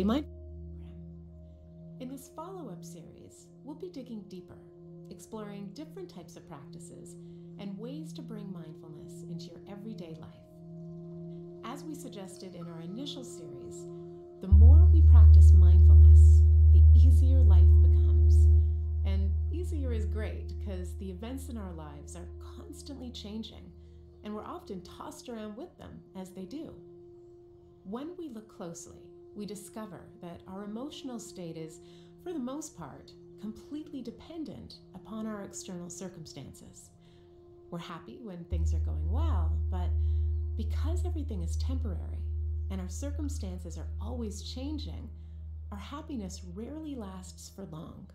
mind. In this follow-up series, we'll be digging deeper, exploring different types of practices and ways to bring mindfulness into your everyday life. As we suggested in our initial series, the more we practice mindfulness, the easier life becomes. And easier is great because the events in our lives are constantly changing, and we're often tossed around with them as they do. When we look closely, we discover that our emotional state is, for the most part, completely dependent upon our external circumstances. We're happy when things are going well, but because everything is temporary and our circumstances are always changing, our happiness rarely lasts for long.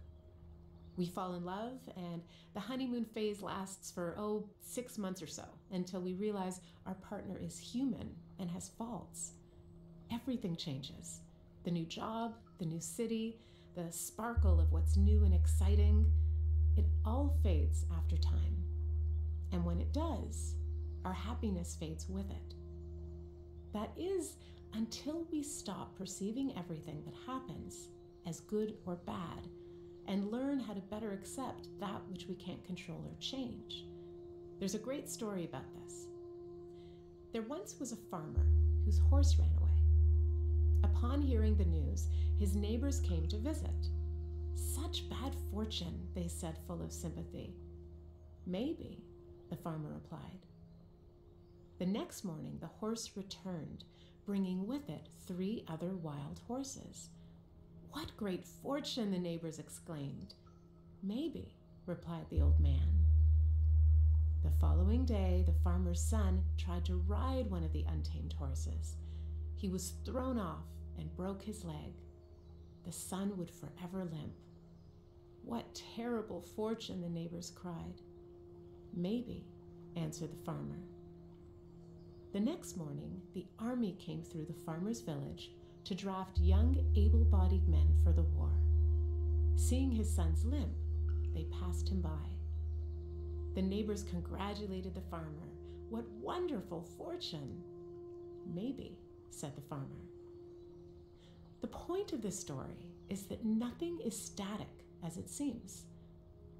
We fall in love, and the honeymoon phase lasts for, 6 months or so, until we realize our partner is human and has faults. Everything changes. The new job, the new city, the sparkle of what's new and exciting, it all fades after time. And when it does, our happiness fades with it. That is, until we stop perceiving everything that happens as good or bad and learn how to better accept that which we can't control or change. There's a great story about this. There once was a farmer whose horse ran away. Upon hearing the news, his neighbors came to visit. "Such bad fortune," they said, full of sympathy. "Maybe," the farmer replied. The next morning, the horse returned, bringing with it 3 other wild horses. "What great fortune," the neighbors exclaimed. "Maybe," replied the old man. The following day, the farmer's son tried to ride one of the untamed horses. He was thrown off and broke his leg. The son would forever limp. "What terrible fortune," the neighbors cried. "Maybe," answered the farmer. The next morning, the army came through the farmer's village to draft young, able-bodied men for the war. Seeing his son's limp, they passed him by. The neighbors congratulated the farmer. "What wonderful fortune!" "Maybe," said the farmer. The point of this story is that nothing is static as it seems.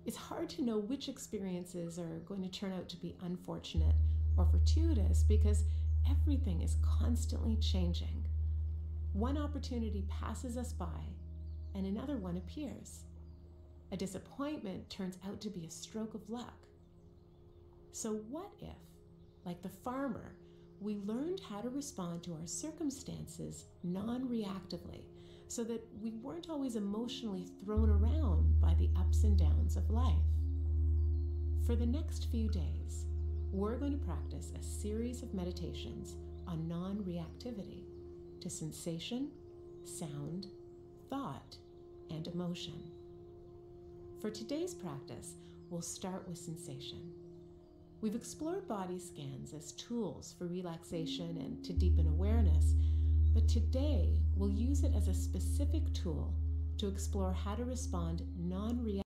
It's hard to know which experiences are going to turn out to be unfortunate or fortuitous because everything is constantly changing. One opportunity passes us by and another one appears. A disappointment turns out to be a stroke of luck. So what if, like the farmer, we learned how to respond to our circumstances non-reactively so that we weren't always emotionally thrown around by the ups and downs of life? For the next few days, we're going to practice a series of meditations on non-reactivity to sensation, sound, thought, and emotion. For today's practice, we'll start with sensation. We've explored body scans as tools for relaxation and to deepen awareness, but today we'll use it as a specific tool to explore how to respond non-reactively.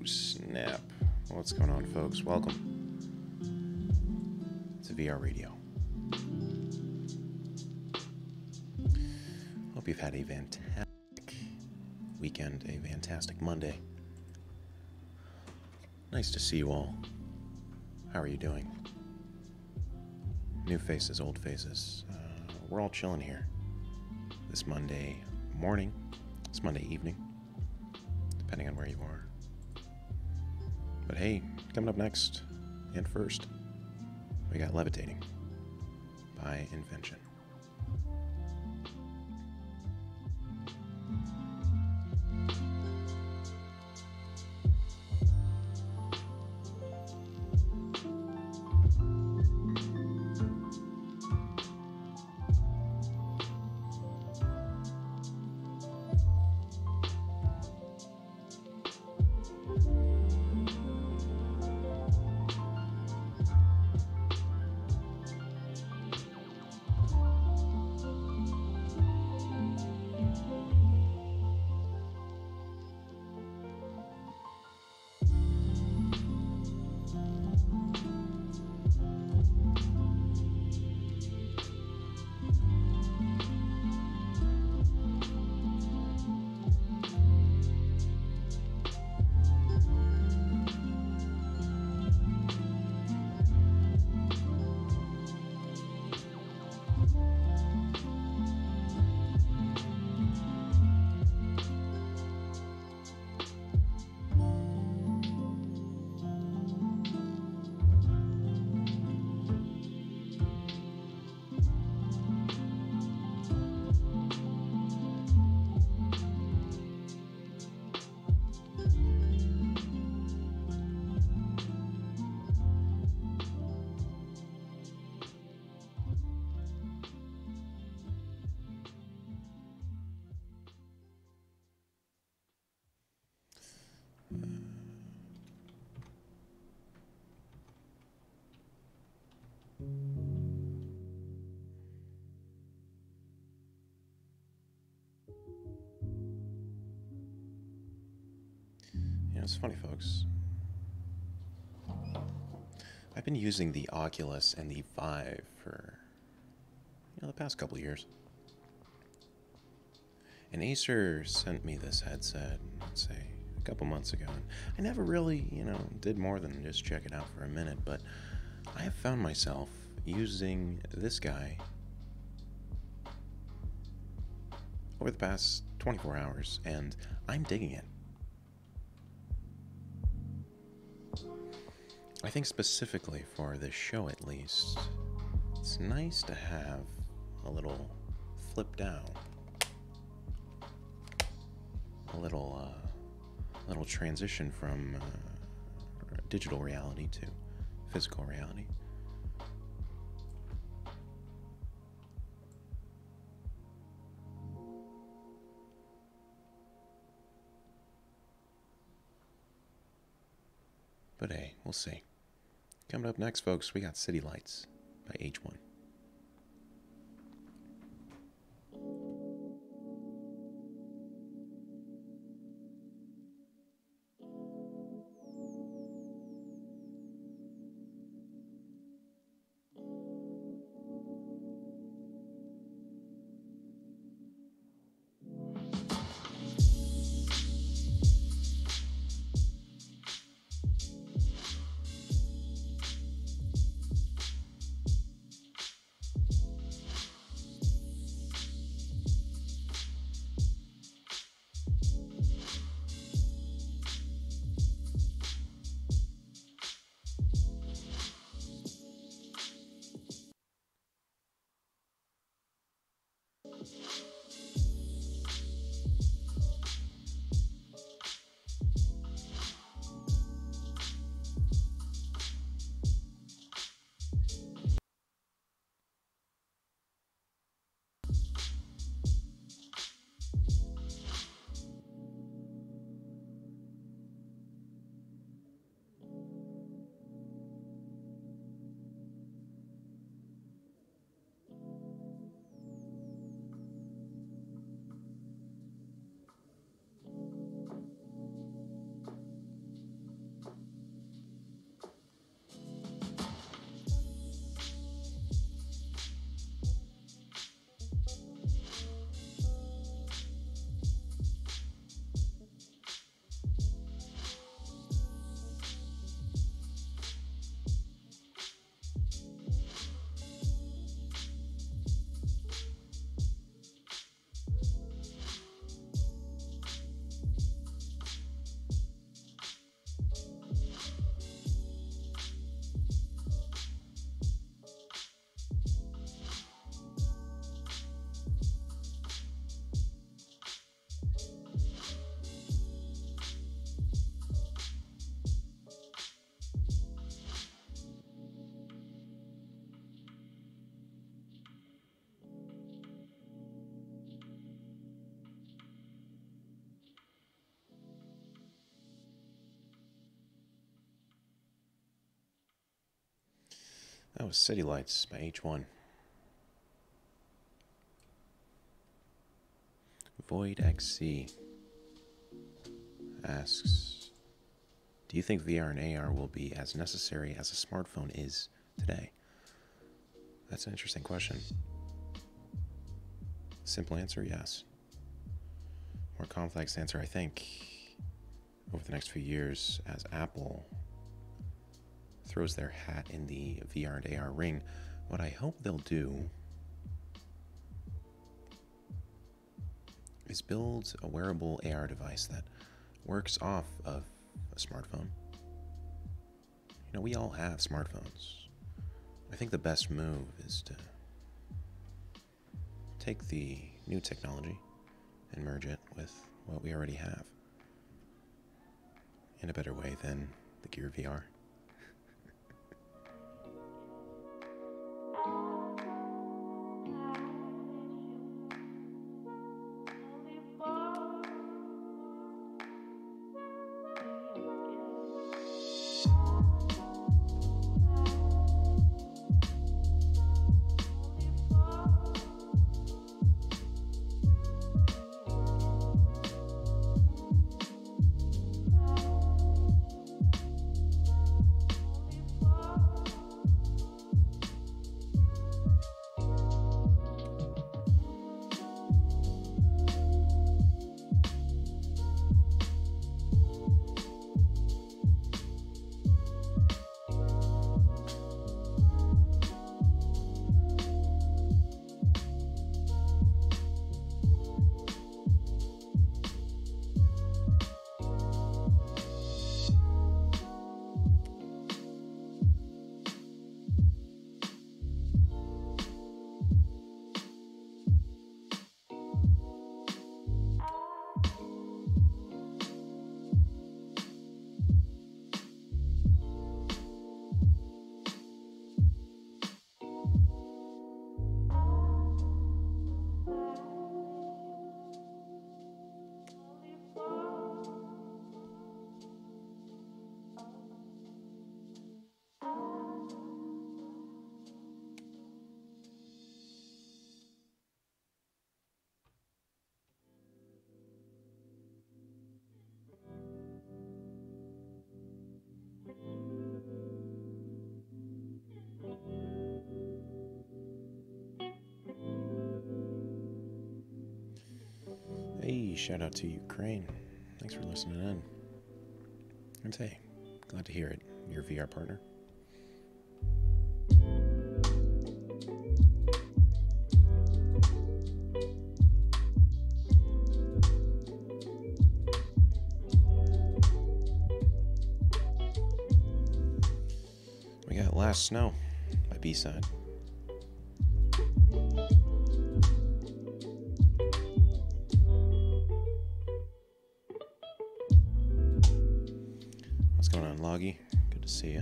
Snap. What's going on, folks? Welcome to VRadio. Hope you've had a fantastic weekend, a fantastic Monday. Nice to see you all. How are you doing? New faces, old faces. We're all chilling here this Monday morning, this Monday evening, depending on where you are. But hey, coming up next and first, we got Levitating by Invention. It's funny, folks. I've been using the Oculus and the Vive for, the past couple of years. And Acer sent me this headset, let's say, a couple months ago. And I never really, did more than just check it out for a minute, but I have found myself using this guy over the past 24 hours, and I'm digging it. I think specifically for this show, at least, it's nice to have a little flip down, a little transition from digital reality to physical reality. But hey, we'll see. Coming up next, folks, we got City Lights by H1. That was City Lights by H1. Void XC asks, do you think VR and AR will be as necessary as a smartphone is today? That's an interesting question. Simple answer, yes. More complex answer, I think, over the next few years, as Apple throws their hat in the VR and AR ring, what I hope they'll do is build a wearable AR device that works off of a smartphone. You know, we all have smartphones. I think the best move is to take the new technology and merge it with what we already have in a better way than the Gear VR. Hey, shout out to Ukraine. Thanks for listening in. And hey, glad to hear it. Your VR partner. We got Last Snow by B-Side. What's going on, Loggy? Good to see you.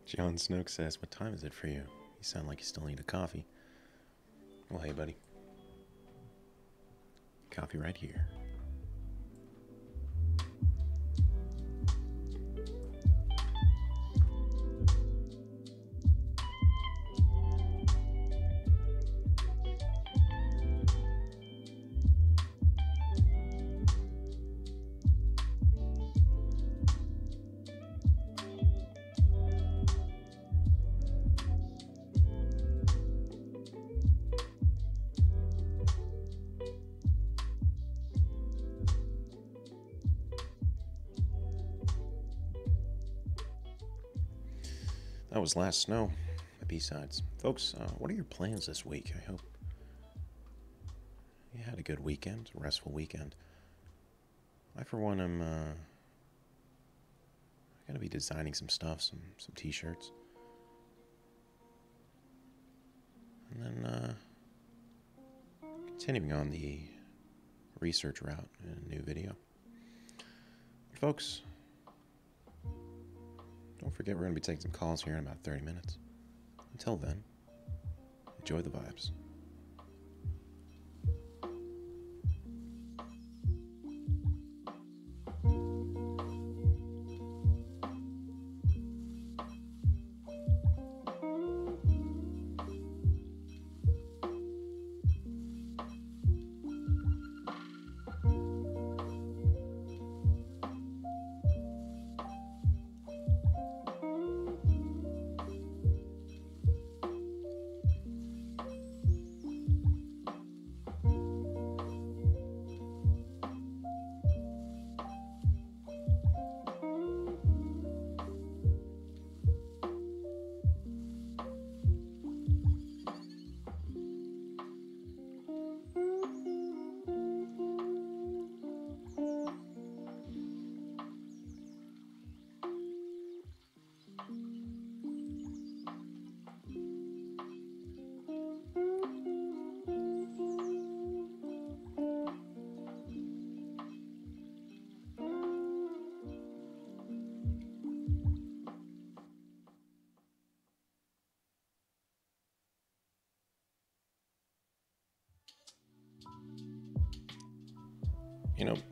John Snook says, what time is it for you? You sound like you still need a coffee. Well, hey, buddy. Coffee right here. That was Last Snow, the B-sides. Folks, what are your plans this week? I hope you had a good weekend, a restful weekend. I, for one, am going to be designing some stuff, some t-shirts. And then continuing on the research route in a new video. But folks, don't forget we're going to be taking some calls here in about 30 minutes. Until then, enjoy the vibes.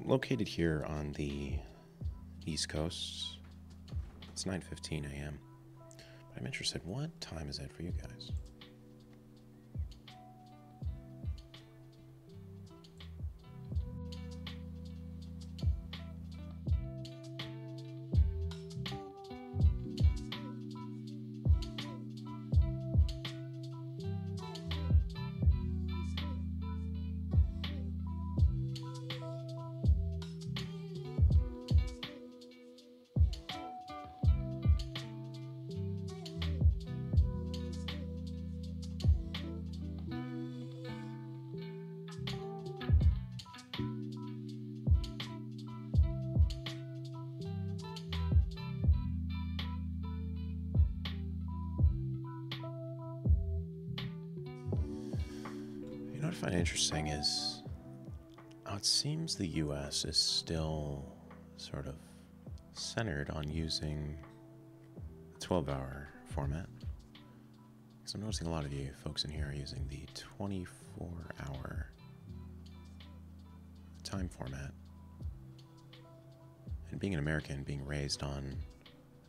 Located here on the East Coast, it's 9:15 a.m. But I'm interested, what time is it for you guys? What I find interesting is how it seems the U.S. is still sort of centered on using the 12-hour format. Because I'm noticing a lot of you folks in here are using the 24-hour time format. And being an American, being raised on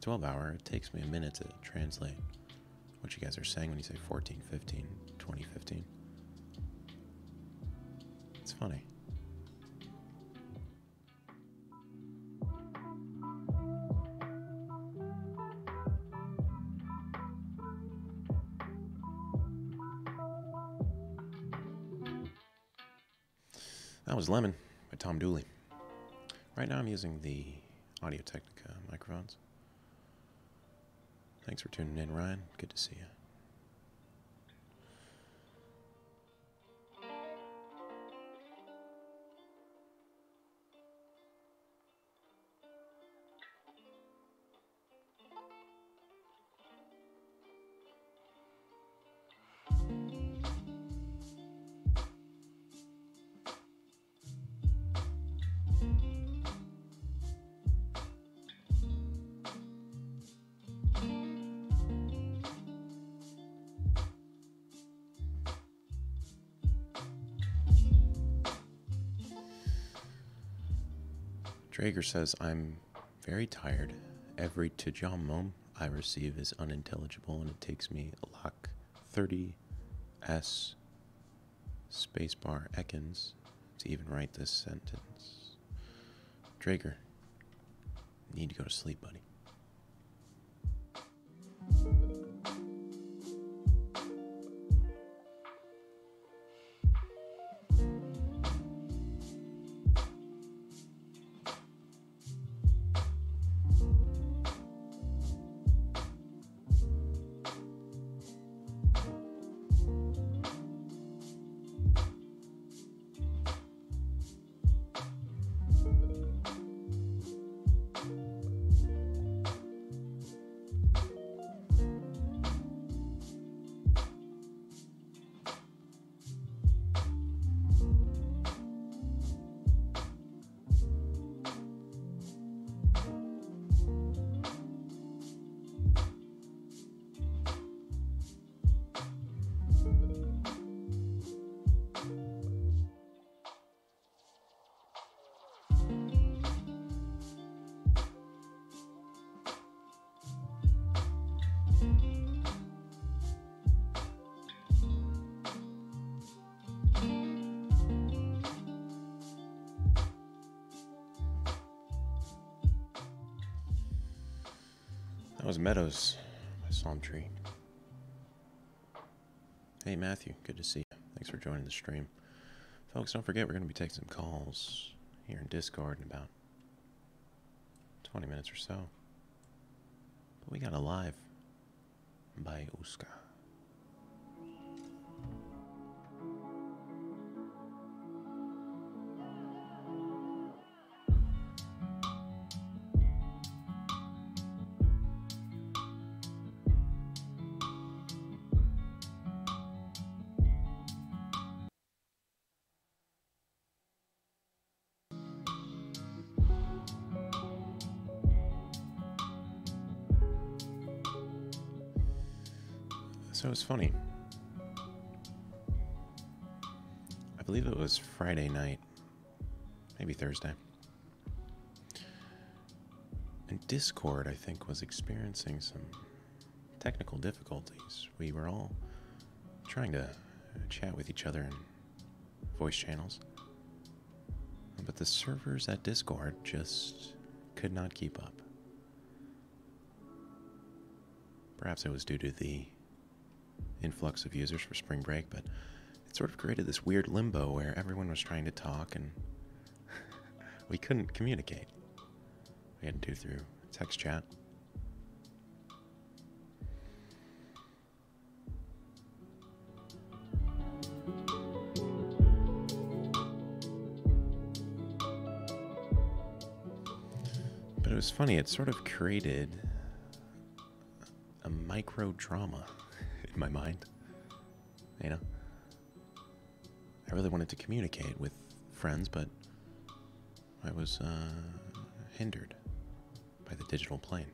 12-hour, it takes me a minute to translate what you guys are saying when you say 14:15, 20:15. It's funny. That was Lemon by Tom Dooley. Right now I'm using the Audio-Technica microphones. Thanks for tuning in, Ryan. Good to see you. Drager says, I'm very tired. Every tijamom I receive is unintelligible, and it takes me a lock 30s spacebar Ekans to even write this sentence. Drager, need to go to sleep, buddy. That was Meadows by Psalm Tree. Hey Matthew, good to see you. Thanks for joining the stream. Folks, don't forget we're going to be taking some calls here in Discord in about 20 minutes or so. But we got a live by Uska. So it's funny. I believe it was Friday night, maybe Thursday. And Discord, I think, was experiencing some technical difficulties. We were all trying to chat with each other in voice channels. But the servers at Discord just could not keep up. Perhaps it was due to the influx of users for spring break, but it sort of created this weird limbo where everyone was trying to talk and we couldn't communicate. We had to do through text chat. But it was funny, it sort of created a micro drama in my mind. You know, I really wanted to communicate with friends, but I was hindered by the digital plane.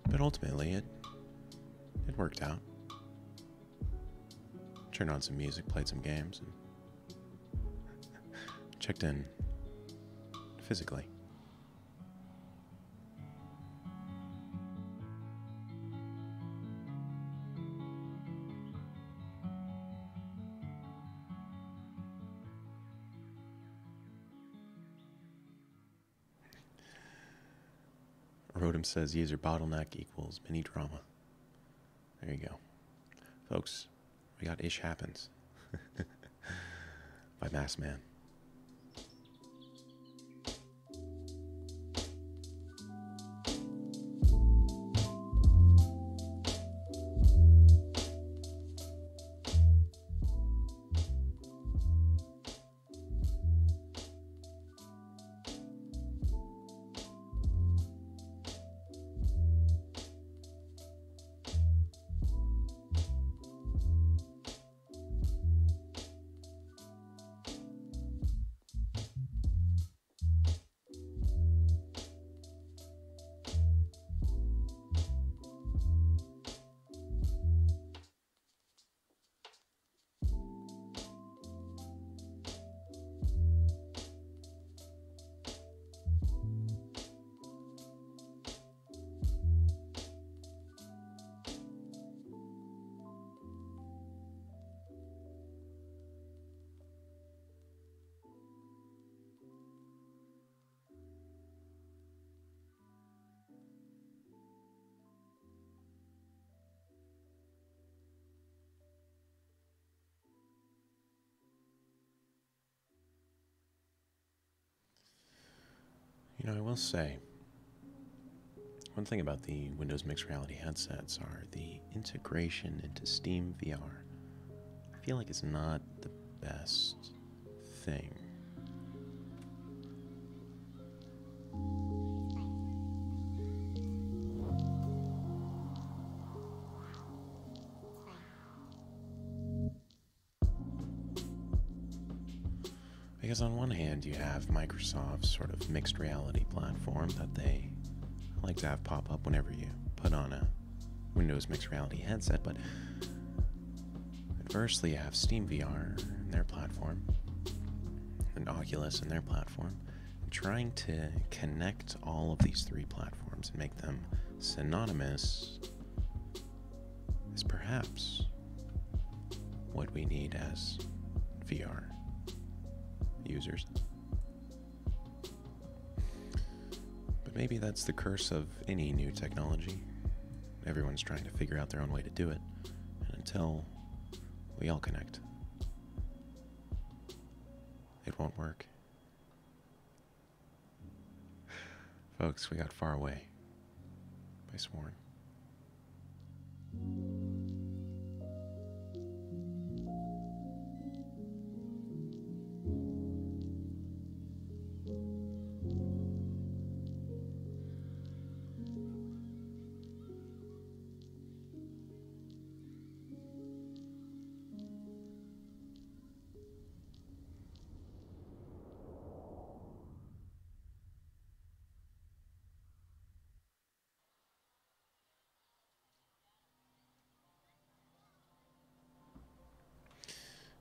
But ultimately, it worked out. Turned on some music, played some games, and checked in physically. Rodham says user bottleneck equals mini drama. There you go. Folks, we got Ish Happens by Mass Man. You know, I will say, one thing about the Windows Mixed Reality headsets are the integration into Steam VR. I feel like it's not the best thing. Because on one hand, you have Microsoft's sort of mixed reality platform that they like to have pop up whenever you put on a Windows Mixed Reality headset, but adversely, you have Steam VR and their platform, and Oculus and their platform, and trying to connect all of these three platforms and make them synonymous is perhaps what we need as VR. users. But maybe that's the curse of any new technology. Everyone's trying to figure out their own way to do it. And until we all connect, it won't work. Folks, we got far away by Sworn.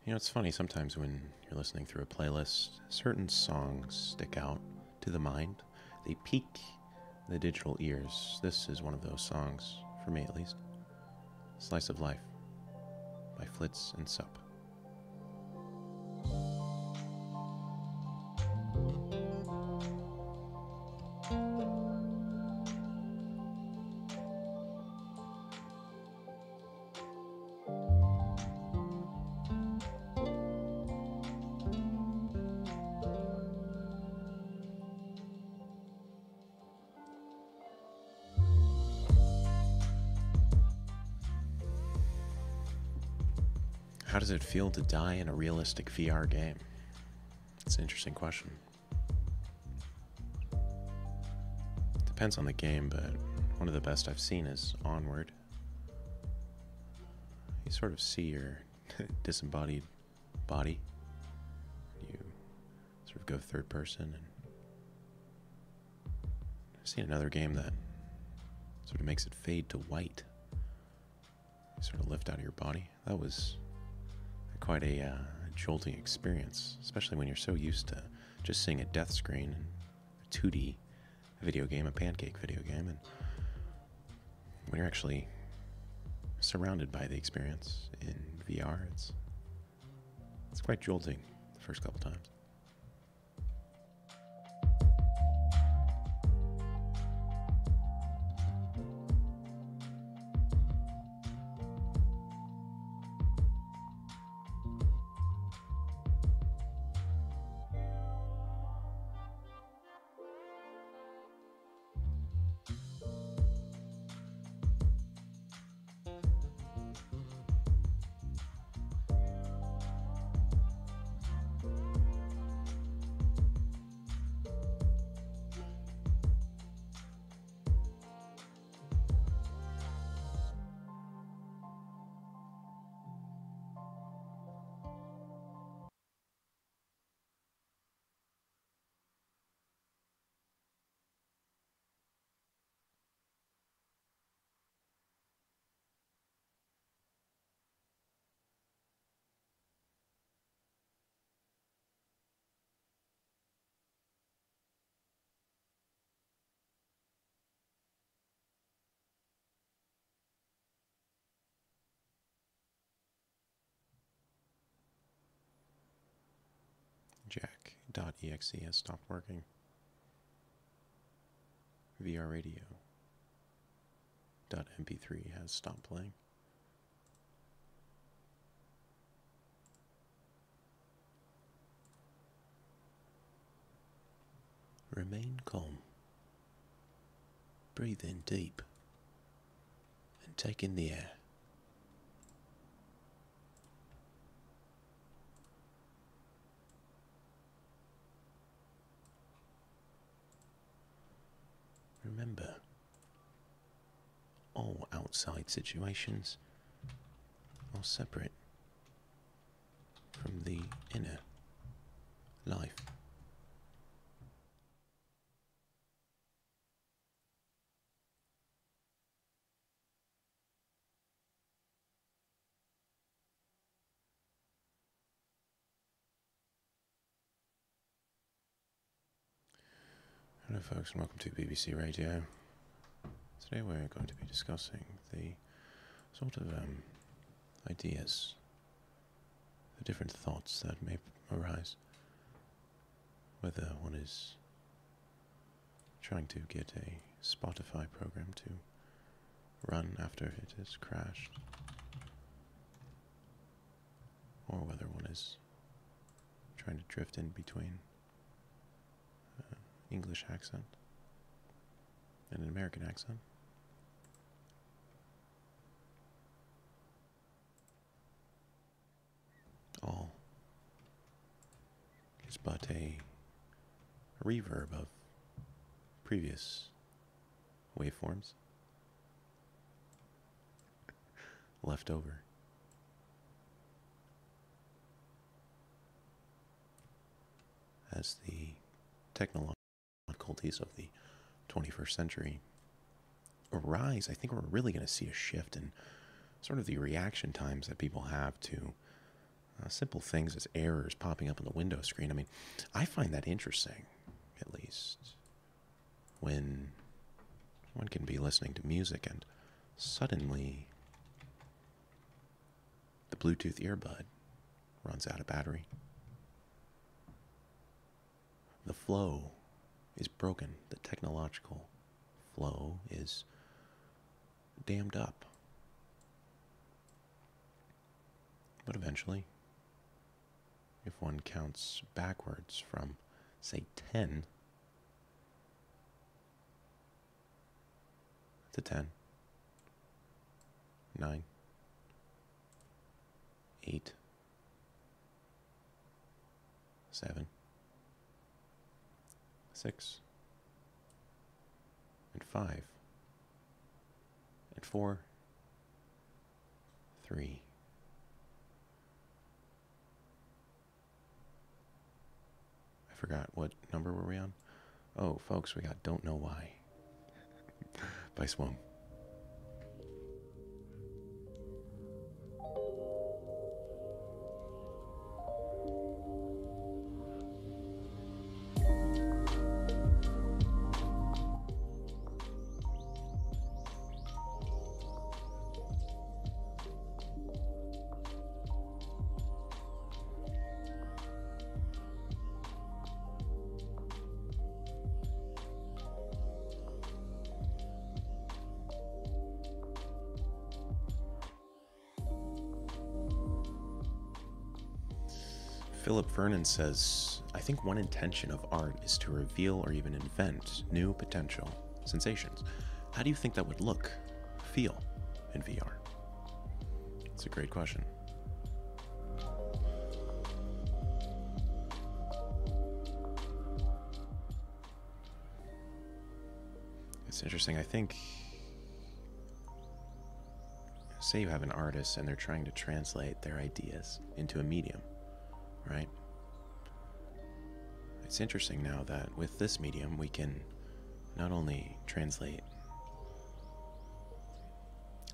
You know, it's funny, sometimes when you're listening through a playlist, certain songs stick out to the mind. They pique the digital ears. This is one of those songs, for me at least. Slice of Life by Flitz and Sup. How does it feel to die in a realistic VR game? It's an interesting question. Depends on the game, but one of the best I've seen is Onward. You sort of see your disembodied body. You sort of go third person. And I've seen another game that sort of makes it fade to white. You sort of lift out of your body. That was quite a jolting experience, especially when you're so used to just seeing a death screen and a 2D video game, a pancake video game, and when you're actually surrounded by the experience in VR, it's quite jolting the first couple times. Jack.exe has stopped working. VRadio.mp3 has stopped playing. Remain calm. Breathe in deep and take in the air. Remember, all outside situations are separate from the inner life. Hello folks and welcome to BBC Radio. Today we're going to be discussing the sort of ideas, the different thoughts that may arise whether one is trying to get a Spotify program to run after it has crashed, or whether one is trying to drift in between English accent and an American accent. All is but a reverb of previous waveforms left over. As the technological difficulties of the 21st century arise, I think we're really going to see a shift in sort of the reaction times that people have to simple things as errors popping up on the window screen. I mean, I find that interesting, at least, when one can be listening to music and suddenly the Bluetooth earbud runs out of battery. The flow is broken. The technological flow is dammed up. But eventually, if one counts backwards from, say, 10 to 10, 9, 8, 7, 6, and 5, and 4, 3, I forgot, what number were we on? Oh, folks, we got Don't Know Why by Swum. Philip Vernon says, I think one intention of art is to reveal or even invent new potential sensations. How do you think that would look, feel in VR? It's a great question. It's interesting. I think, say you have an artist and they're trying to translate their ideas into a medium, right? It's interesting now that with this medium, we can not only translate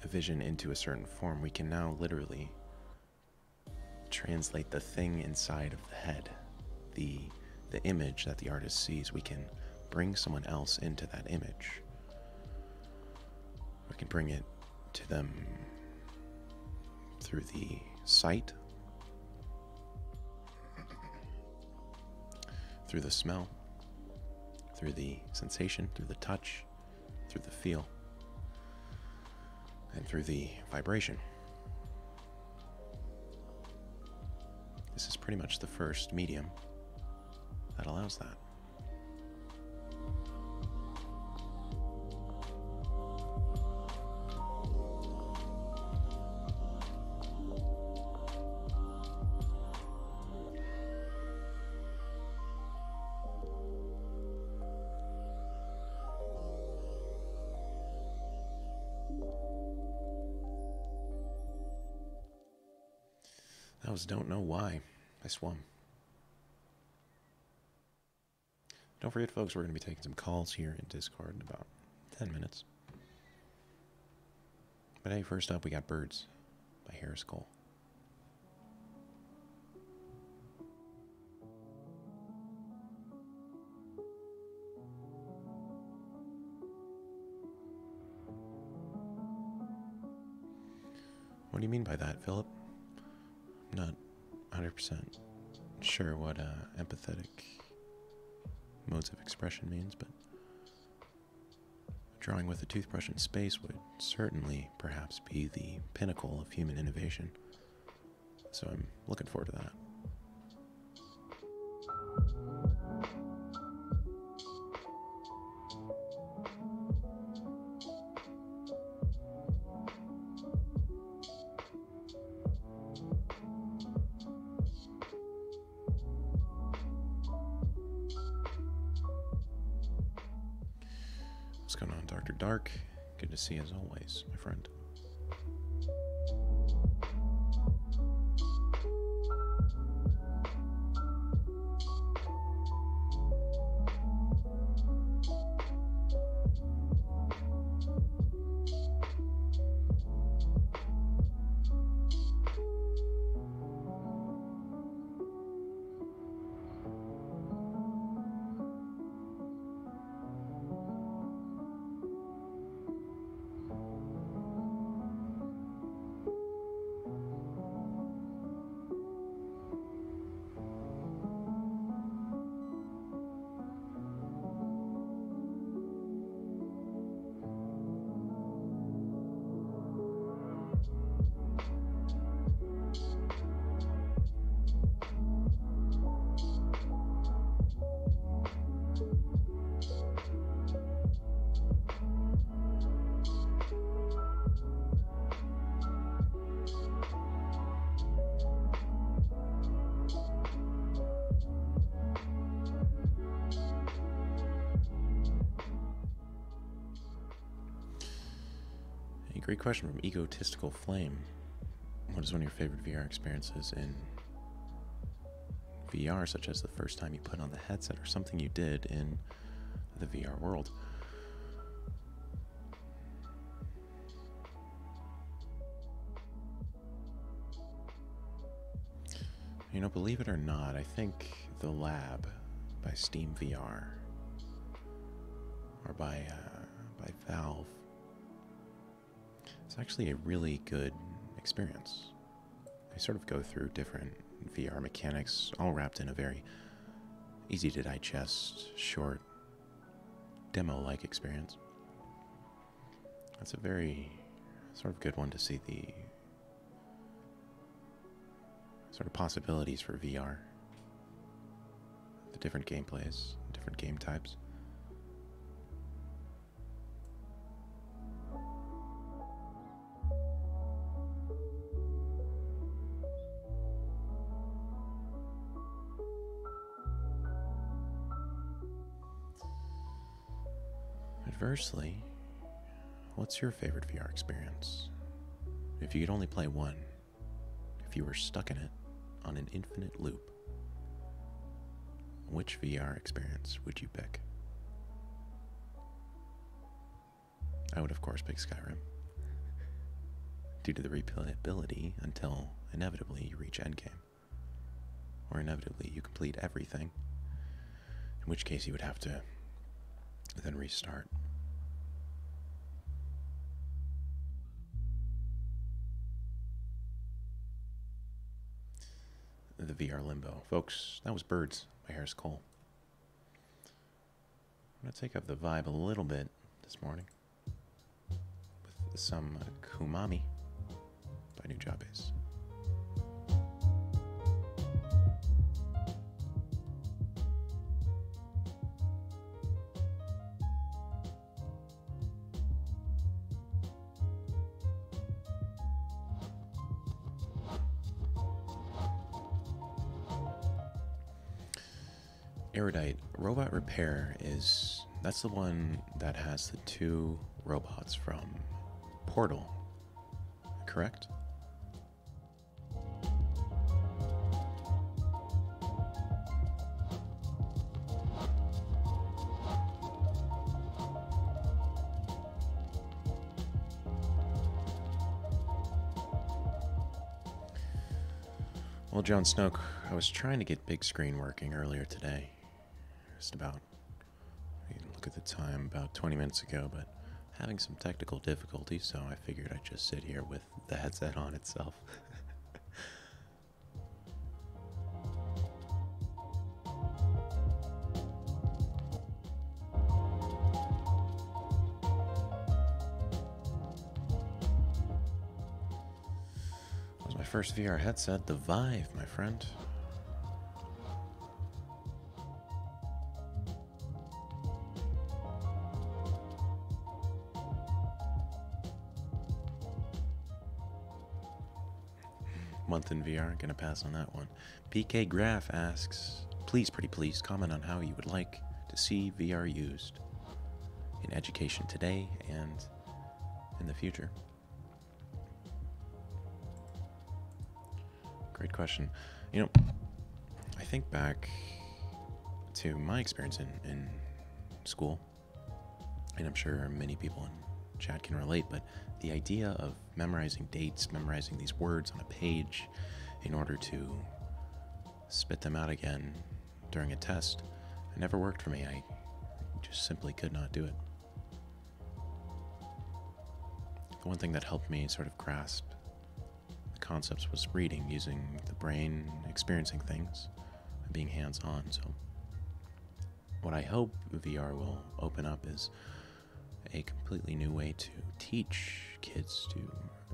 a vision into a certain form, we can now literally translate the thing inside of the head, the image that the artist sees. We can bring someone else into that image. We can bring it to them through the sight, through the smell, through the sensation, through the touch, through the feel, and through the vibration. This is pretty much the first medium that allows that. That was Don't Know Why by Swum. Don't forget, folks, we're going to be taking some calls here in Discord in about 10 minutes. But hey, first up, we got Birds by Harris Cole. What do you mean by that, Philip? I'm not 100% sure what empathetic modes of expression means, but drawing with a toothbrush in space would certainly perhaps be the pinnacle of human innovation. So I'm looking forward to that. What's going on, Dr. Dark? Good to see you as always, my friend. Great question from Egotistical Flame. What is one of your favorite VR experiences in VR, such as the first time you put on the headset or something you did in the VR world? You know, believe it or not, I think The Lab by Steam VR, or by Valve, it's actually a really good experience. They sort of go through different VR mechanics, all wrapped in a very easy to digest, short, demo-like experience. That's a very sort of good one to see the sort of possibilities for VR. The different gameplays, different game types. Conversely, what's your favorite VR experience? If you could only play one, if you were stuck in it on an infinite loop, which VR experience would you pick? I would, of course, pick Skyrim, due to the replayability until inevitably you reach endgame, or inevitably you complete everything, in which case you would have to then restart. The VR limbo. Folks, that was Birds by Harris Cole. I'm going to take up the vibe a little bit this morning with some Kumami by Nujabes. Erudite Robot Repair that's the one that has the two robots from Portal, correct? Well, John Snoke, I was trying to get big screen working earlier today. Just about, look at the time, about 20 minutes ago, but having some technical difficulties, so I figured I'd just sit here with the headset on itself. My first VR headset, the Vive, my friend. Month in VR, gonna pass on that one. PK Graph asks, please, pretty please, comment on how you would like to see VR used in education today and in the future. Great question. You know, I think back to my experience in school, and I'm sure many people in chat can relate, but the idea of memorizing dates, memorizing these words on a page in order to spit them out again during a test, it never worked for me. I just simply could not do it. The one thing that helped me sort of grasp the concepts was reading, using the brain, experiencing things, and being hands-on. So what I hope VR will open up is a completely new way to teach kids, to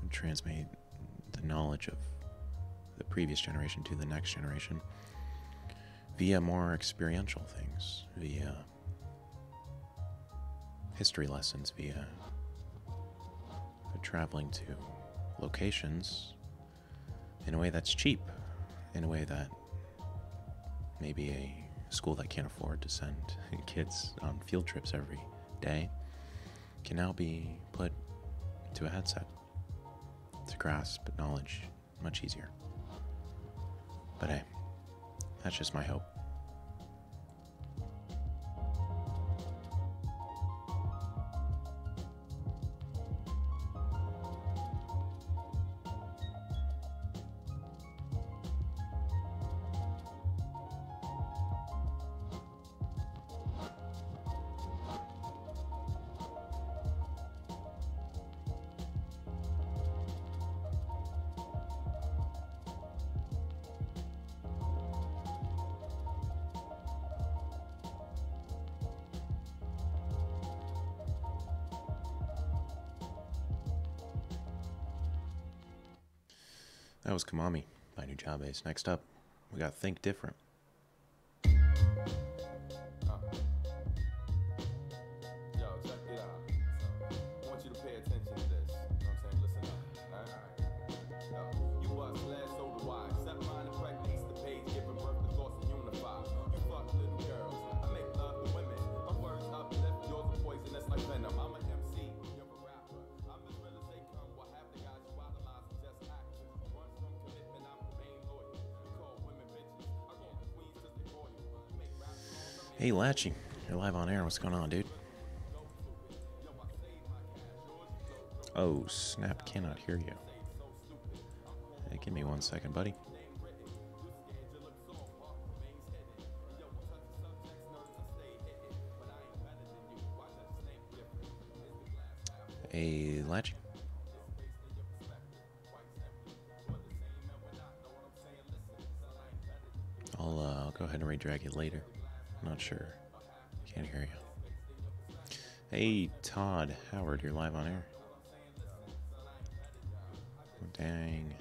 transmit the knowledge of the previous generation to the next generation via more experiential things, via history lessons, via traveling to locations in a way that's cheap, in a way that maybe a school that can't afford to send kids on field trips every day can now be put into a headset to grasp knowledge much easier. But hey, that's just my hope. That was Kamami by Nujabes. Next up, we got Think Different. Hey, Latchy, you're live on air. What's going on, dude? Oh, snap, cannot hear you. Hey, give me 1 second, buddy. Hey, Latchy. I'll go ahead and redrag it later. I'm not sure. Can't hear you. Hey, Todd Howard, you're live on air. Oh, dang.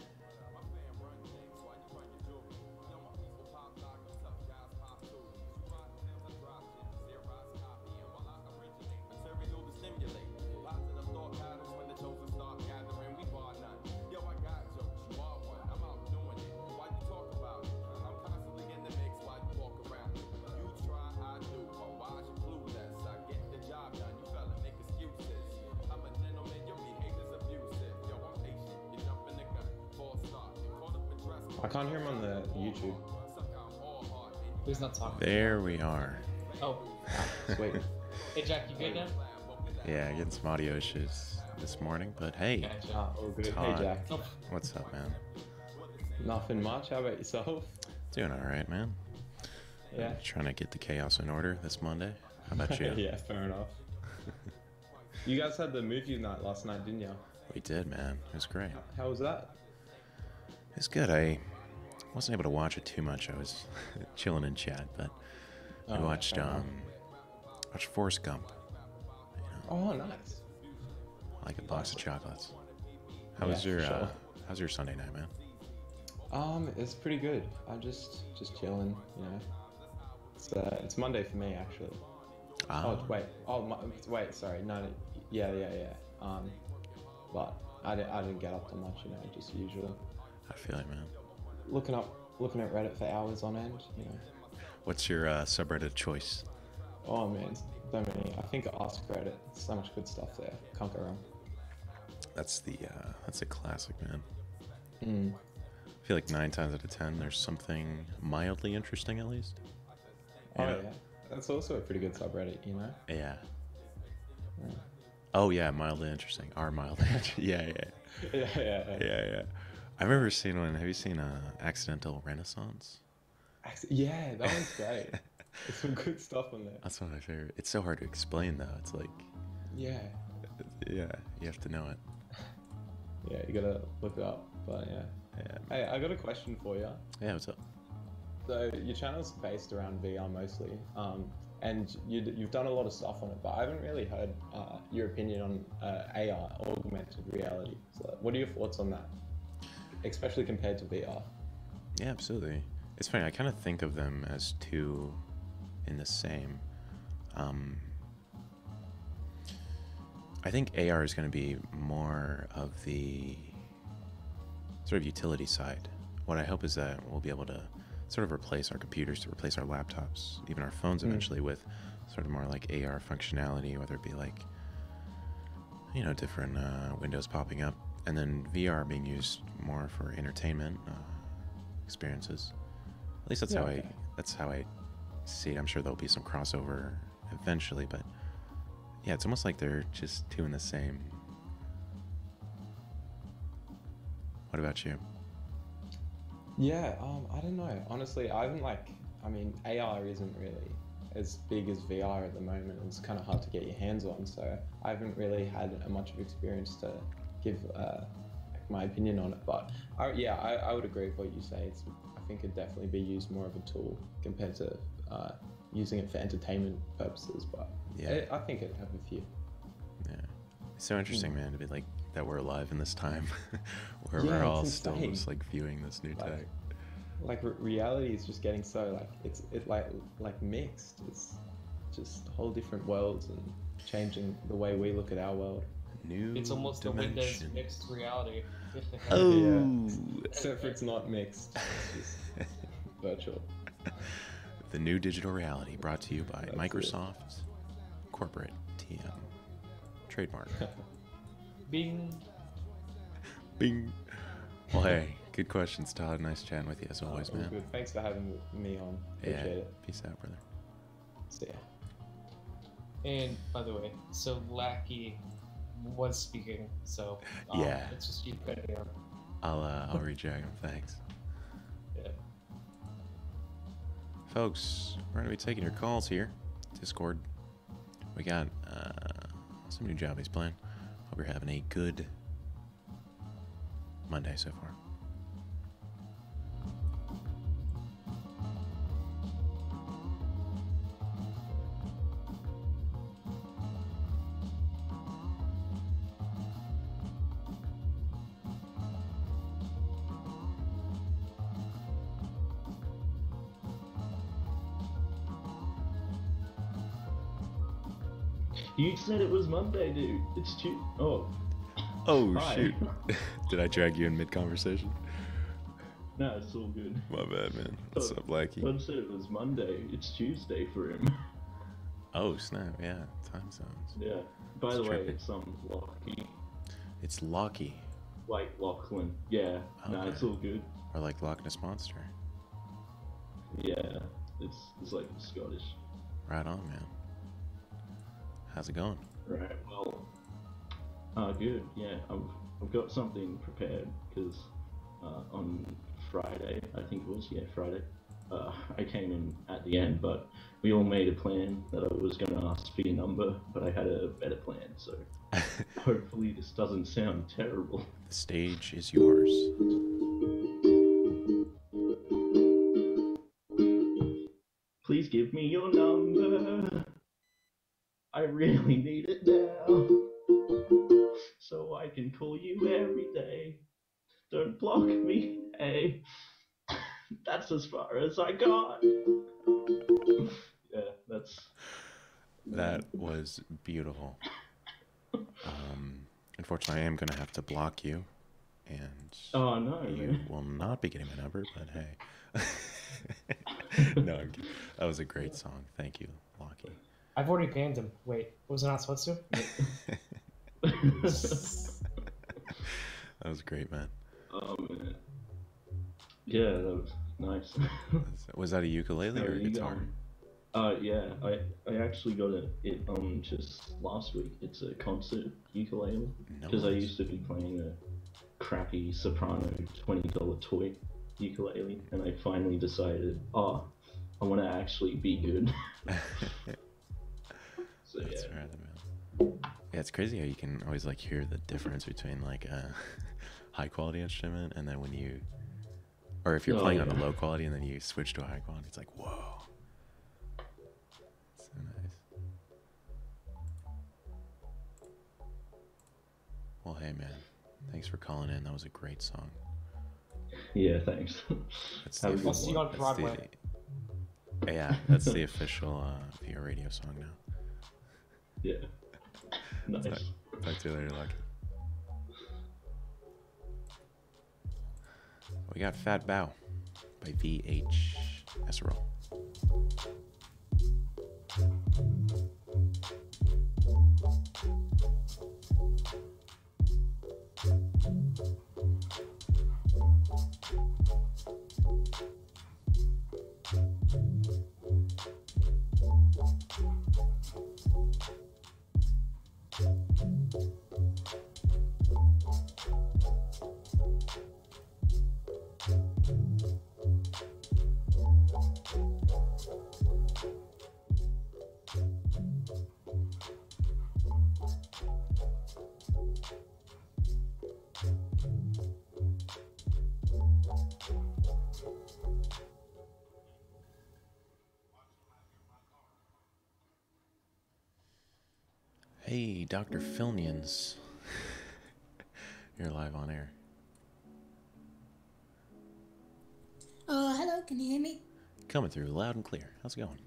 I can't hear him on the YouTube. Who's not talking? There we are. Oh, Wait. hey Jack, you good now? Yeah, getting some audio issues this morning, but hey, Gotcha. Oh, good. Todd. Hey, Jack. Oh, what's up, man? Nothing much. How about yourself? Doing all right, man. Yeah. Trying to get the chaos in order this Monday. How about you? Yeah, fair enough. You guys had the movie night last night, didn't you? We did, man. It was great. How was that? It's good. I wasn't able to watch it too much. I was chilling in chat, but I watched watched Forrest Gump. You know, Oh, nice. like a box of chocolates. How was your Sunday night, man? It's pretty good. I'm just chilling, you know. It's Monday for me actually. Oh wait, wait, sorry, no, yeah. But I didn't get up to much, you know, just usual. I feel it, man. Looking at Reddit for hours on end, you know. What's your subreddit choice? Oh man, so many. I think Ask Reddit. So much good stuff there. Can't go wrong. That's a classic, man. Mm. I feel like 9 times out of 10, there's something mildly interesting at least. Oh yeah, that's also a pretty good subreddit, you know. Yeah. Yeah. Oh yeah, mildly interesting. Our mildly interesting. Yeah. I remember seeing one. Have you seen Accidental Renaissance? Yeah, that one's great. There's some good stuff on there. That's one of my favorite. It's so hard to explain though. It's like, yeah, you have to know it. Yeah, you gotta look it up. But yeah. Hey, I got a question for you. Yeah, what's up? So your channel's based around VR mostly, and you've done a lot of stuff on it, but I haven't really heard your opinion on AR, augmented reality. So what are your thoughts on that, especially compared to VR? Yeah, absolutely. It's funny. I kind of think of them as two in the same. I think AR is going to be more of the sort of utility side. What I hope is that we'll be able to sort of replace our computers, to replace our laptops, even our phones eventually, with sort of more like AR functionality, whether it be like, you know, different windows popping up, and then VR being used more for entertainment experiences. At least that's how I see it. I'm sure there'll be some crossover eventually, but yeah, it's almost like they're just two in the same. What about you? Yeah, I don't know. Honestly, I mean, AR isn't really as big as VR at the moment. It's kind of hard to get your hands on, so I haven't really had much of experience to give my opinion on it. But I would agree with what you say. I think it'd definitely be used more of a tool compared to using it for entertainment purposes. But yeah, I think it'd have a few. Yeah, it's so interesting, man, to be like that we're alive in this time where we're all still just like viewing this new tech. Like reality is just getting so like mixed. It's just whole different worlds and changing the way we look at our world. It's almost the Windows mixed reality. Yeah. Except for it's not mixed. It's just virtual. The new digital reality brought to you by Microsoft Corporate TM. Trademark. Bing. Bing. Well, hey, good questions, Todd. Nice chatting with you as always, man. Good. Thanks for having me on. Appreciate it. Peace out, brother. See ya. And by the way, so Lackey was speaking, so it's just you right here. I'll reject him. Thanks. Yeah. Folks, we're gonna be taking your calls here. Discord. We got some new jobbies playing. Hope you're having a good Monday so far. You said it was Monday, dude. It's Tuesday. Oh, hi. Shoot. Did I drag you in mid-conversation? No, it's all good. My bad, man. What's up, Blackie? Bud said it was Monday. It's Tuesday for him. Oh, snap. Yeah, time zones. Yeah. By the way, trippy. it's Lockie. It's Lockie. Like Lachlan. Yeah. Okay. No, it's all good. Or like Loch Ness Monster. Yeah. It's like Scottish. Right on, man. How's it going? Right. Well. Good. Yeah. I've got something prepared because on Friday, I think it was, Friday, I came in at the end, but we all made a plan that I was going to ask for your number, but I had a better plan, so hopefully this doesn't sound terrible. The stage is yours. Please give me your number. I really need it now, so I can call you every day. Don't block me. Hey, that's as far as I got. Yeah, that was beautiful. Unfortunately, I am gonna have to block you, and oh no, you man. will not be getting my number. But hey, no, I'm kidding. That was a great song. Thank you, Lockie. I've already banned him. Wait, was I not supposed to? That was great, man. Oh man. Yeah, that was nice. Was that a ukulele or a guitar? Yeah, I actually got it just last week. It's a concert ukulele because I used to be playing a crappy soprano $20 toy ukulele, and I finally decided, I want to actually be good. So That's yeah. right, man. Yeah, it's crazy how you can always like hear the difference between like a high quality instrument and then when you, or if you're playing on a low quality and then you switch to a high quality, it's like, whoa. So nice. Well, hey man, thanks for calling in. That was a great song. Yeah, thanks. I'll see you on Broadway. Yeah, that's the official VRadio song now. Yeah. Nice. Talk to you later, Lucky. We got Fat Bow by VH Roll. Hey, Dr. Filnians. You're live on air. Hello, can you hear me? Coming through loud and clear. How's it going?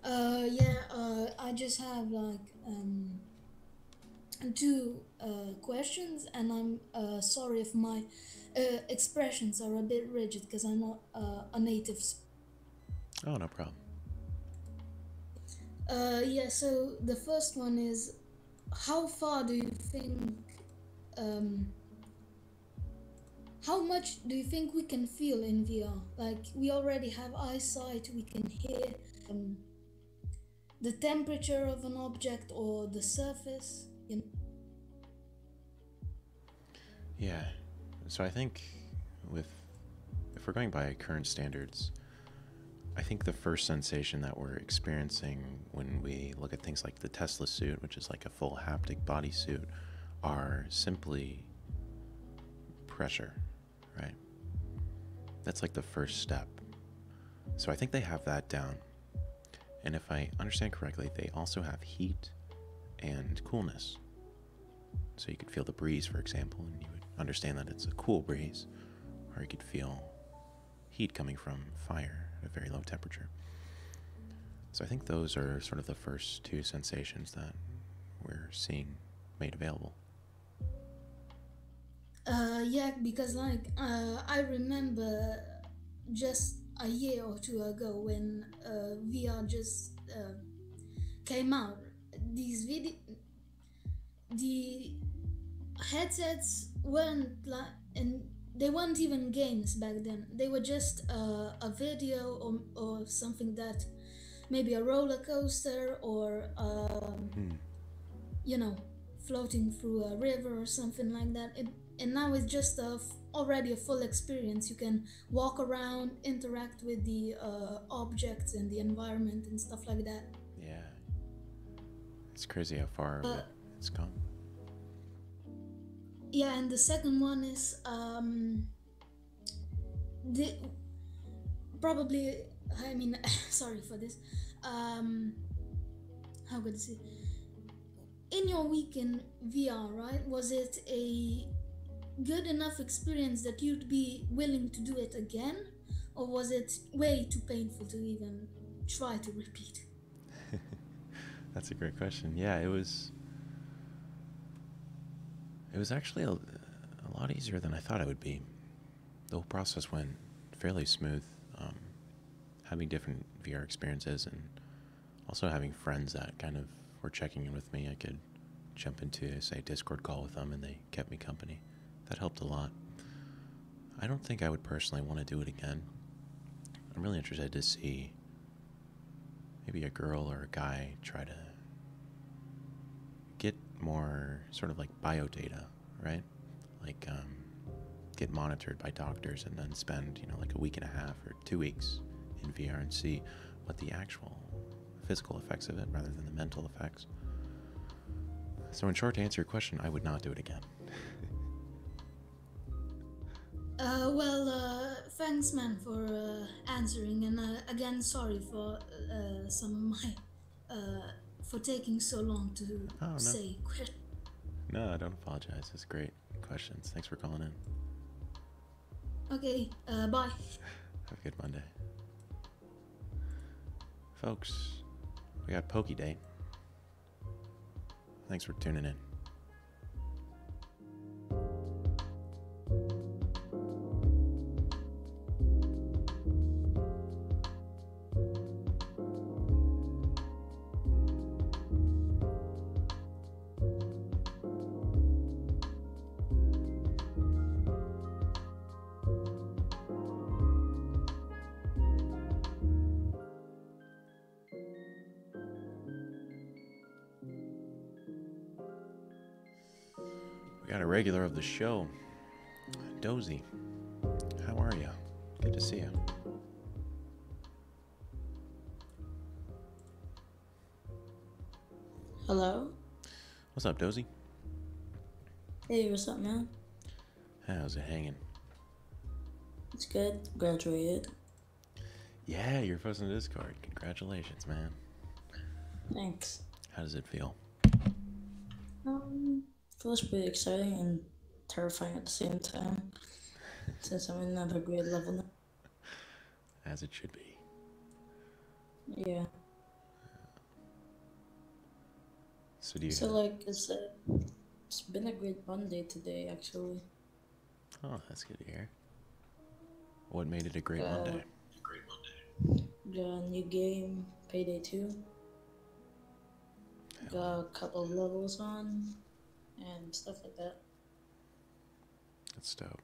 I just have like two questions, and I'm sorry if my expressions are a bit rigid because I'm not a native. Oh, no problem. So the first one is, how far do you think, how much do you think we can feel in VR? Like, we already have eyesight, we can hear the temperature of an object or the surface, you know? Yeah, so I think if we're going by current standards, I think the first sensation that we're experiencing when we look at things like the Tesla suit, which is like a full haptic bodysuit, are simply pressure, right? That's like the first step. So I think they have that down. And if I understand correctly, they also have heat and coolness. So you could feel the breeze, for example, and you would understand that it's a cool breeze, or you could feel heat coming from fire at a very low temperature. So I think those are sort of the first two sensations that we're seeing made available. Yeah, because like I remember just a year or two ago when VR just came out, the headsets weren't like, and they weren't even games back then. They were just a video or something, that maybe a roller coaster or you know, floating through a river or something like that. And now it's just already a full experience. You can walk around, interact with the objects and the environment and stuff like that. Yeah, it's crazy how far it's gone. Yeah, and the second one is probably, I mean, sorry for this. How could I say? In your week in VR, right? Was it a good enough experience that you'd be willing to do it again, or was it way too painful to even try to repeat? That's a great question. Yeah, it was actually a lot easier than I thought it would be. The whole process went fairly smooth. Having different VR experiences and also having friends that kind of were checking in with me. I could jump into, say, a Discord call with them and they kept me company. That helped a lot. I don't think I would personally want to do it again. I'm really interested to see maybe a girl or a guy try to get more sort of like bio data, right? Like get monitored by doctors and then spend, like a week and a half or 2 weeks in VR and see what the actual physical effects of it rather than the mental effects. So in short, to answer your question, I would not do it again. Thanks, man, for answering, and again, sorry for some of my for taking so long to say questions. No, don't apologize. It's great questions. Thanks for calling in. Okay, bye. Have a good Monday. Folks, we got Pokey Day. Thanks for tuning in. We got a regular of the show, Dozy. How are you? Good to see you. Hello? What's up, Dozy? Hey, what's up, man? How's it hanging? It's good. Graduated. Yeah, you're posting to Discord. Congratulations, man. Thanks. How does it feel? Feels pretty exciting and terrifying at the same time, since I'm in another grade level now. As it should be. Yeah. So do you... it's been a great Monday today, actually. Oh, that's good to hear. What made it a great Monday? Got a new game, Payday 2. Got a couple of levels on, and stuff like that. That's dope.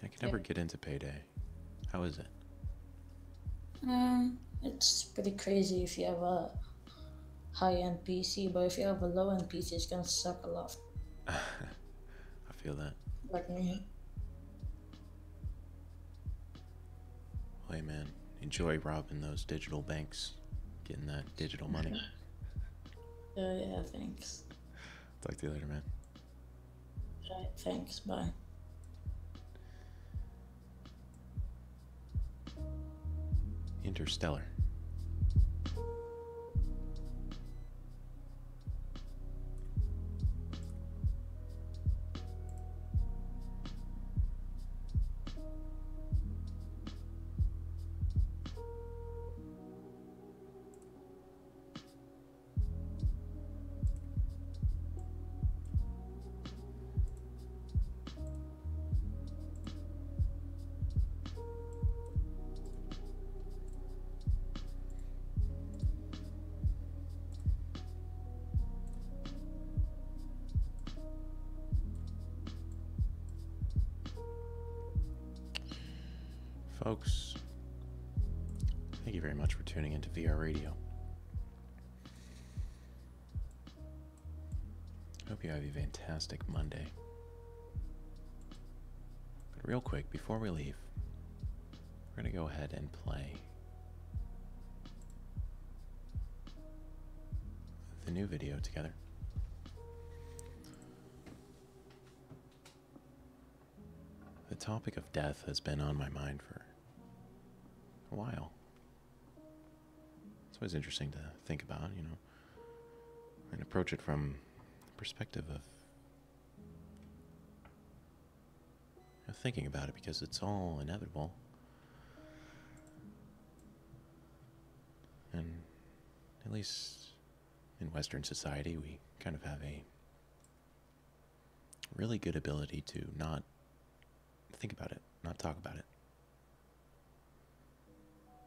I could never get into Payday. How is it? It's pretty crazy if you have a high-end PC, but if you have a low-end PC, it's gonna suck a lot. I feel that. Like me. Well, hey man, enjoy robbing those digital banks, getting that digital money. Yeah, thanks. Talk to you later, man. Alright, thanks, bye. Interstellar. Folks, thank you very much for tuning into VRadio. Hope you have a fantastic Monday. But real quick, before we leave, we're going to go ahead and play the new video together. The topic of death has been on my mind for a while. It's always interesting to think about, and approach it from the perspective of thinking about it because it's all inevitable. And at least in Western society, we kind of have a really good ability to not think about it, not talk about it.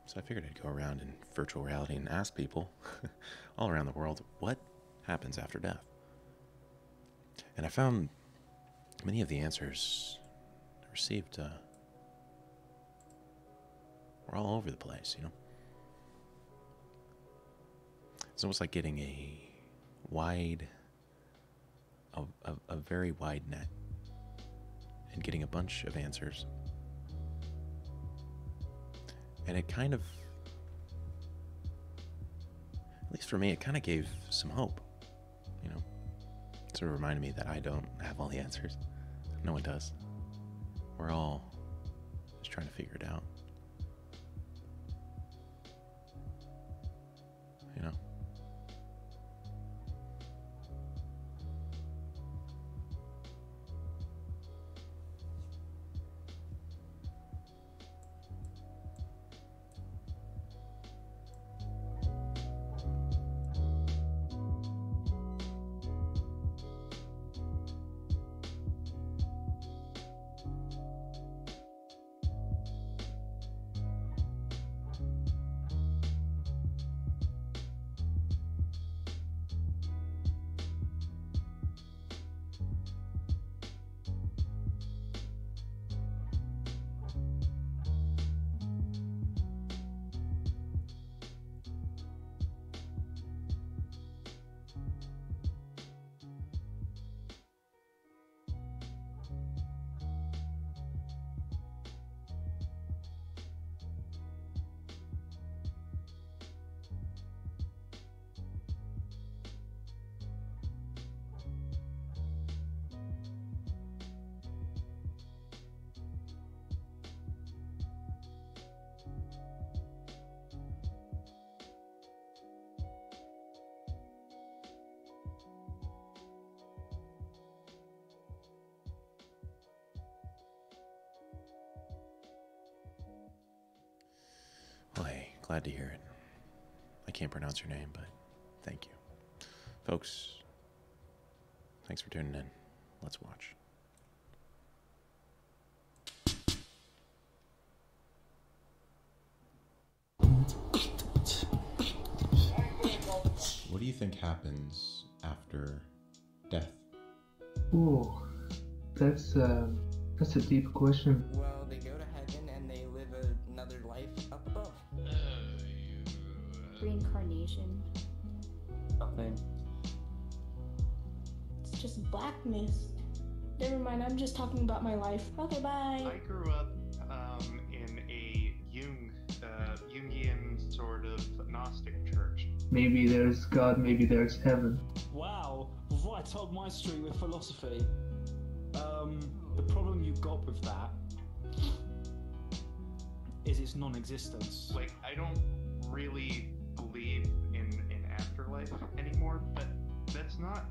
So I figured I'd go around in virtual reality and ask people all around the world what happens after death. And I found many of the answers I received were all over the place, you know? It's almost like getting a very wide net and getting a bunch of answers. And it kind of, at least for me, it kind of gave some hope, you know? It sort of reminded me that I don't have all the answers. No one does. We're all just trying to figure it out. You know? Well, hey, glad to hear it. I can't pronounce your name, but thank you. Folks, thanks for tuning in. Let's watch. What do you think happens after death? Ooh, that's a deep question. Well, they go to heaven and they live another life up above. Reincarnation. Nothing. It's just blackness. Never mind, I'm just talking about my life. Okay, bye. I grew up in a Jungian sort of Gnostic church. Maybe there's God, maybe there's heaven. Wow, before I told my story with philosophy, the problem you got with that is its non-existence. Like, I don't really believe in afterlife anymore, but that's not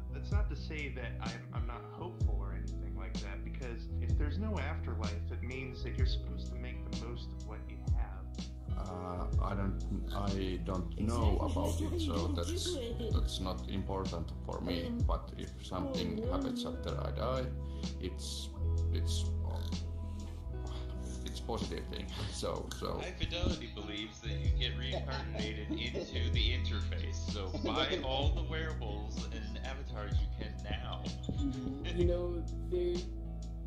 to say that I'm not hopeful or anything like that, because if there's no afterlife, it means that you're supposed to make the most of what you have. I don't know about it, so that's not important for me. But if something happens after I die, it's positive thing. So High Fidelity believes that you get reincarnated into the interface. So buy all the wearables and avatars you can now. You know,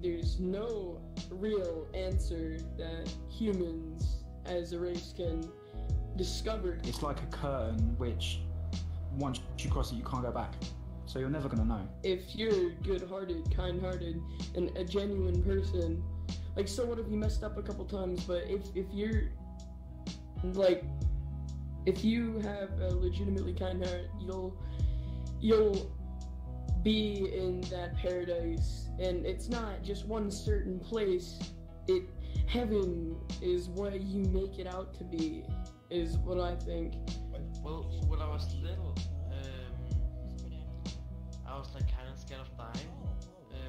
there's no real answer that humans as a race can discover. It's like a curtain which, once you cross it, you can't go back. So you're never gonna know. If you're good-hearted, kind-hearted, and a genuine person, like, so what if you messed up a couple times, but if you're, like, if you have a legitimately kind heart, you'll be in that paradise, and it's not just one certain place. Heaven is what you make it out to be, is what I think. Well, when I was little, I was like kind of scared of dying,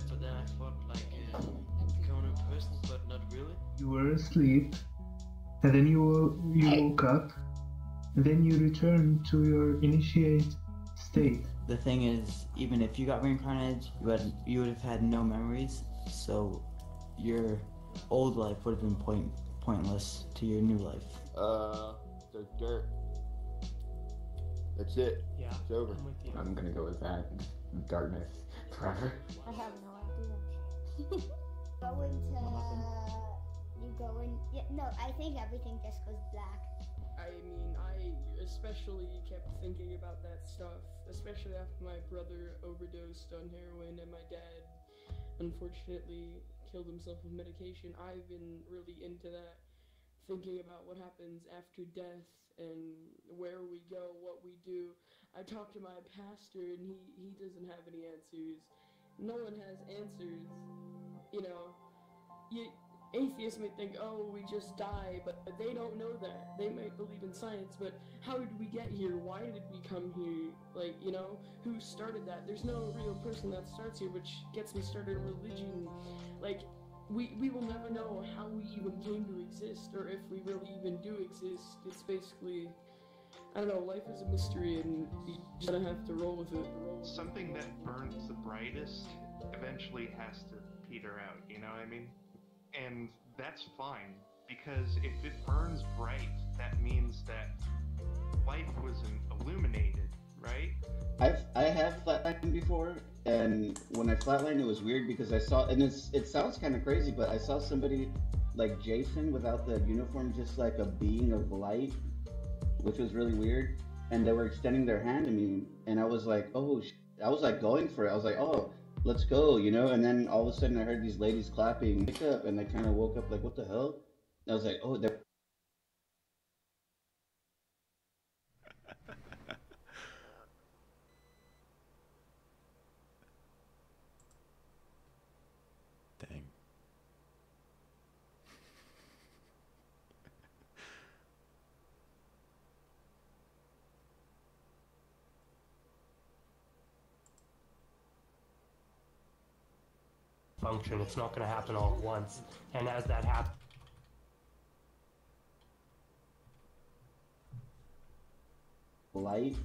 but then I thought like becoming a person you were asleep, and then you woke up, and then you return to your initiate state. The thing is, even if you got reincarnated, you would have had no memories, so your old life would have been pointless to your new life. The dirt. That's it. Yeah, it's over. I'm with you. I'm gonna go with that. Darkness forever. I have no idea. I think everything just goes black. I mean, I especially kept thinking about that stuff, especially after my brother overdosed on heroin and my dad unfortunately killed himself with medication. I've been really into that, thinking about what happens after death and where we go, what we do. I talked to my pastor and he doesn't have any answers. No one has answers. You know, atheists may think, oh, we just die, but they don't know that. They might believe in science, but how did we get here? Why did we come here? Like, you know, who started that? There's no real person that starts here, which gets me started in religion. Like, we will never know how we even came to exist, or if we really even do exist. It's basically, I don't know, life is a mystery, and you just gotta have to roll with it. Something that burns the brightest eventually has to peter out, you know what I mean? And that's fine, because if it burns bright, that means that life wasn't illuminated, right? I have flatlined before, and when I flatlined, it was weird because I saw, and it sounds kind of crazy, but I saw somebody like Jason without the uniform, just like a being of light, which was really weird. And they were extending their hand to me, and I was like, oh, I was like going for it. I was like, oh, let's go, you know? And then all of a sudden I heard these ladies clapping, pick up, and I kind of woke up like, what the hell? And I was like, oh, they're... Dang. Function. It's not going to happen all at once. And as that happens, light,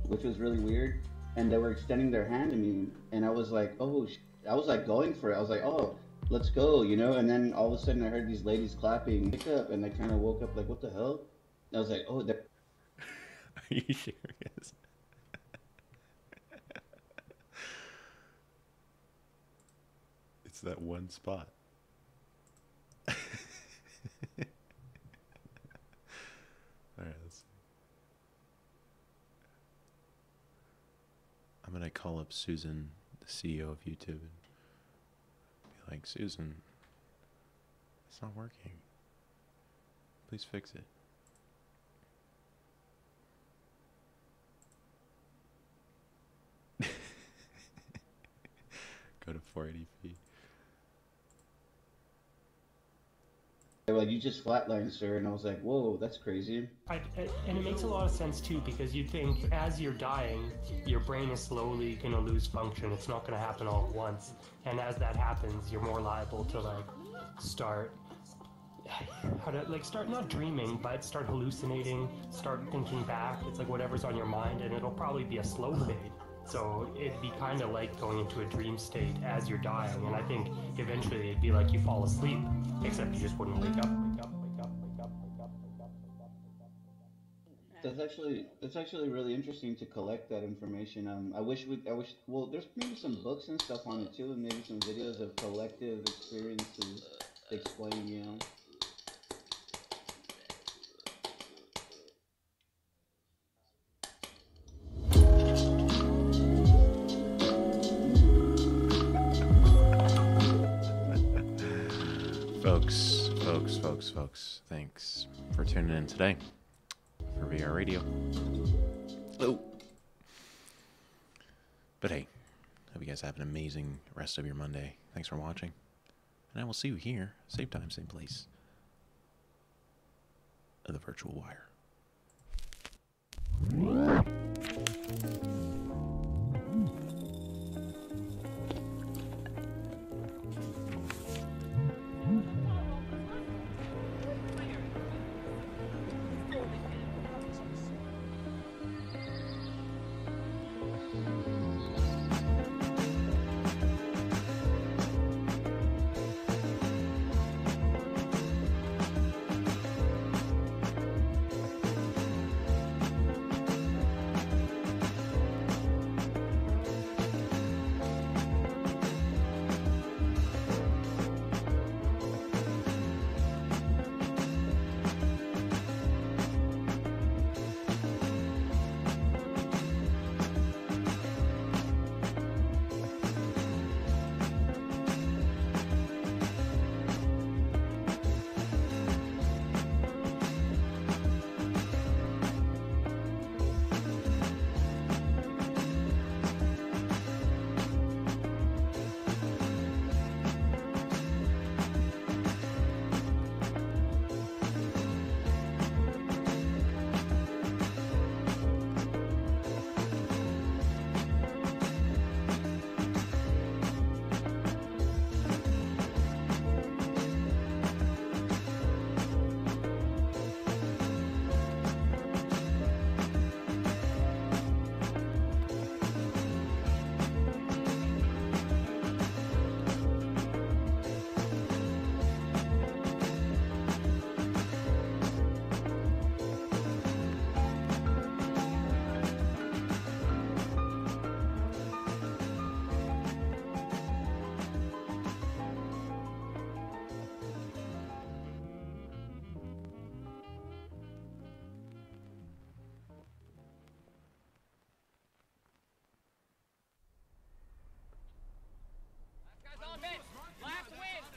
which was really weird. And they were extending their hand to me, and I was like, oh, I was like going for it. I was like, oh, let's go, you know? And then all of a sudden I heard these ladies clapping, pick up, and I kind of woke up like, what the hell? And I was like, oh, they're... Are you serious? It's that one spot. All right, let's see. I'm gonna call up Susan, the CEO of YouTube, and be like, Susan, it's not working. Please fix it. Go to 480p. They were like, you just flatlined, sir. And I was like, whoa, that's crazy. and it makes a lot of sense too, because you'd think as you're dying, your brain is slowly going to lose function. It's not going to happen all at once. And as that happens, you're more liable to like start start not dreaming, but start hallucinating, start thinking back. It's like whatever's on your mind, and it'll probably be a slow fade. So it'd be kind of like going into a dream state as you're dying, and I think eventually it'd be like you fall asleep, except you just wouldn't wake up. That's actually really interesting to collect that information. I wish, well, there's maybe some books and stuff on it too, and maybe some videos of collective experiences explaining, you know. Folks, thanks for tuning in today for VRadio. Oh. But hey, hope you guys have an amazing rest of your Monday. Thanks for watching. And I will see you here, same time, same place, of the Virtual Wire.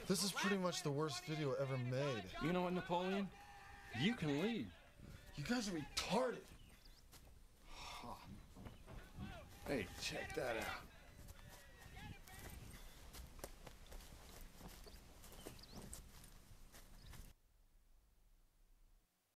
This is pretty much the worst video ever made. You know what, Napoleon? You can lead. You guys are retarded. Hey, check that out.